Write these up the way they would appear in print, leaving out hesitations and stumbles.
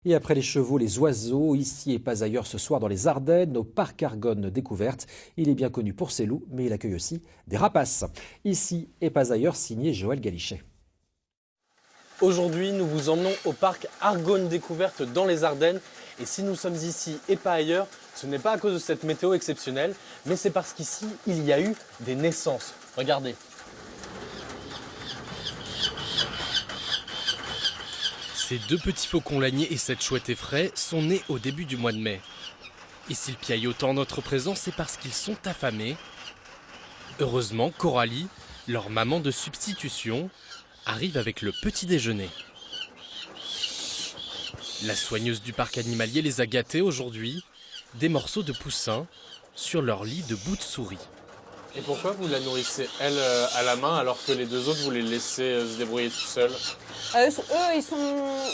Et après les chevaux, les oiseaux, ici et pas ailleurs ce soir dans les Ardennes, au parc Argonne Découverte. Il est bien connu pour ses loups, mais il accueille aussi des rapaces. Ici et pas ailleurs, signé Joël Galichet. Aujourd'hui, nous vous emmenons au parc Argonne Découverte dans les Ardennes. Et si nous sommes ici et pas ailleurs, ce n'est pas à cause de cette météo exceptionnelle, mais c'est parce qu'ici, il y a eu des naissances. Regardez. Ces deux petits faucons laniers et cette chouette effraie sont nés au début du mois de mai. Et s'ils piaillent autant en notre présence, c'est parce qu'ils sont affamés. Heureusement, Coralie, leur maman de substitution, arrive avec le petit déjeuner. La soigneuse du parc animalier les a gâtés aujourd'hui, des morceaux de poussin sur leur lit de bout de souris. Et pourquoi vous la nourrissez, elle, à la main, alors que les deux autres, vous les laissez se débrouiller tout seuls? Eux,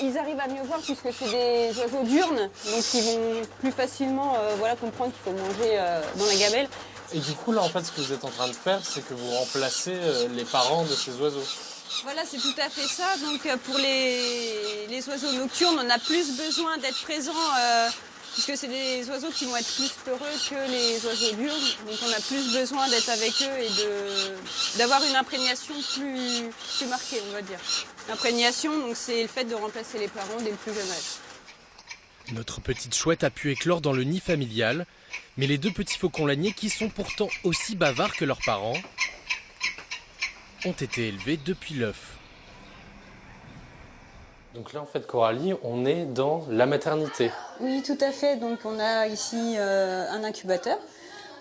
ils arrivent à mieux voir puisque c'est des oiseaux diurnes, donc ils vont plus facilement comprendre qu'il faut manger dans la gamelle. Et du coup, là, en fait, ce que vous êtes en train de faire, c'est que vous remplacez les parents de ces oiseaux. Voilà, c'est tout à fait ça. Donc pour les oiseaux nocturnes, on a plus besoin d'être présents puisque c'est des oiseaux qui vont être plus peureux que les oiseaux diurnes. Donc on a plus besoin d'être avec eux et d'avoir une imprégnation plus marquée, on va dire. L'imprégnation, donc c'est le fait de remplacer les parents dès le plus jeune âge. Notre petite chouette a pu éclore dans le nid familial, mais les deux petits faucons laniers, qui sont pourtant aussi bavards que leurs parents, ont été élevés depuis l'œuf. Donc là, en fait, Coralie, on est dans la maternité. Oui, tout à fait. Donc on a ici un incubateur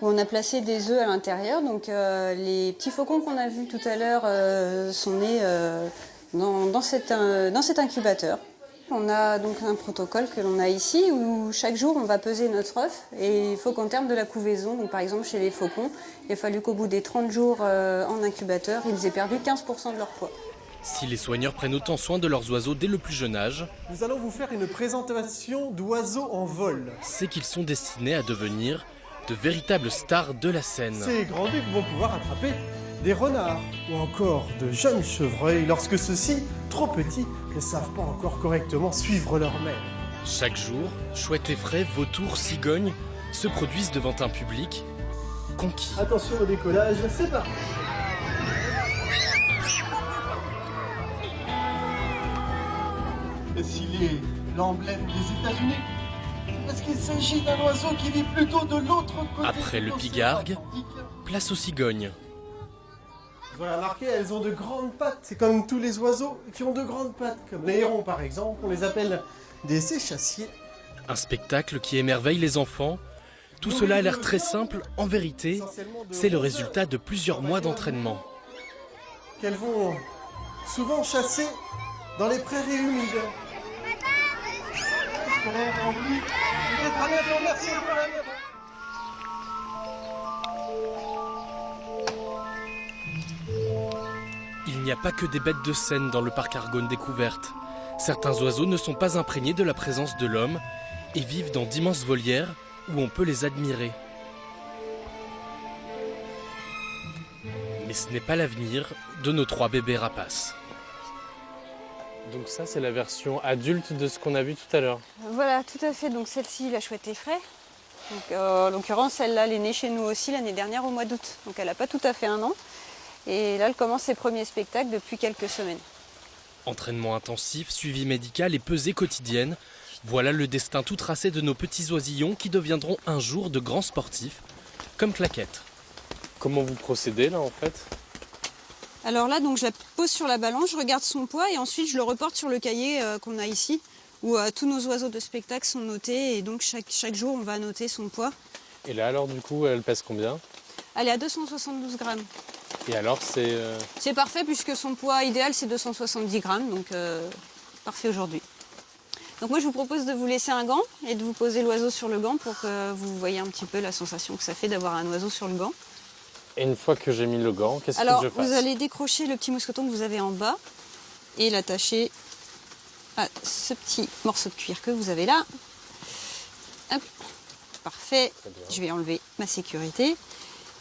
où on a placé des œufs à l'intérieur. Donc les petits faucons qu'on a vus tout à l'heure sont nés dans cet incubateur. On a donc un protocole que l'on a ici où chaque jour on va peser notre œuf et il faut qu'en termes de la couvaison, donc par exemple chez les faucons, il a fallu qu'au bout des 30 jours en incubateur, ils aient perdu 15% de leur poids. Si les soigneurs prennent autant soin de leurs oiseaux dès le plus jeune âge, nous allons vous faire une présentation d'oiseaux en vol. C'est qu'ils sont destinés à devenir de véritables stars de la scène. Ces grands ducs vont pouvoir attraper des renards ou encore de jeunes chevreuils lorsque ceux-ci, trop petits, ne savent pas encore correctement suivre leur mère. Chaque jour, chouettes effraie, vautours, cigognes se produisent devant un public conquis. Attention au décollage, c'est parti. S'il est l'emblème des États-Unis, est-ce qu'il s'agit d'un oiseau qui vit plutôt de l'autre côté? Après le pigargue, place aux cigognes. Vous avez remarqué, elles ont de grandes pattes. C'est comme tous les oiseaux qui ont de grandes pattes. Comme les hérons par exemple, on les appelle des échassiers. Un spectacle qui émerveille les enfants. Tout cela a l'air très simple. En vérité, c'est le résultat de plusieurs mois d'entraînement. Qu'elles vont souvent chasser dans les prairies humides. Il n'y a pas que des bêtes de scène dans le parc Argonne Découverte. Certains oiseaux ne sont pas imprégnés de la présence de l'homme et vivent dans d'immenses volières où on peut les admirer. Mais ce n'est pas l'avenir de nos 3 bébés rapaces. Donc ça, c'est la version adulte de ce qu'on a vu tout à l'heure. Voilà, tout à fait. Donc celle-ci, la chouette effraie. Donc, en l'occurrence, celle-là, elle est née chez nous aussi l'année dernière au mois d'août. Donc elle n'a pas tout à fait un an. Et là, elle commence ses premiers spectacles depuis quelques semaines. Entraînement intensif, suivi médical et pesée quotidienne. Voilà le destin tout tracé de nos petits oisillons qui deviendront un jour de grands sportifs, comme Claquette. Comment vous procédez là en fait? Alors là, donc, je la pose sur la balance, je regarde son poids et ensuite je le reporte sur le cahier qu'on a ici, où tous nos oiseaux de spectacle sont notés et donc chaque jour on va noter son poids. Et là alors du coup, elle pèse combien? Elle est à 272 grammes. Et alors c'est... C'est parfait puisque son poids idéal c'est 270 grammes, donc parfait aujourd'hui. Donc moi je vous propose de vous laisser un gant et de vous poser l'oiseau sur le gant pour que vous voyez un petit peu la sensation que ça fait d'avoir un oiseau sur le gant. Et une fois que j'ai mis le gant, qu'est-ce que je fasse? Vous allez décrocher le petit mousqueton que vous avez en bas et l'attacher à ce petit morceau de cuir que vous avez là. Hop. Parfait. Je vais enlever ma sécurité.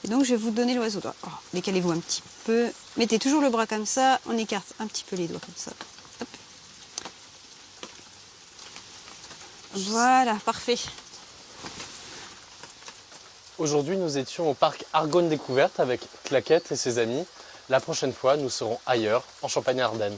Et donc je vais vous donner l'oiseau. Oh, décalez-vous un petit peu. Mettez toujours le bras comme ça. On écarte un petit peu les doigts comme ça. Hop. Voilà, parfait. Aujourd'hui, nous étions au parc Argonne Découverte avec Claquette et ses amis. La prochaine fois, nous serons ailleurs, en Champagne-Ardenne.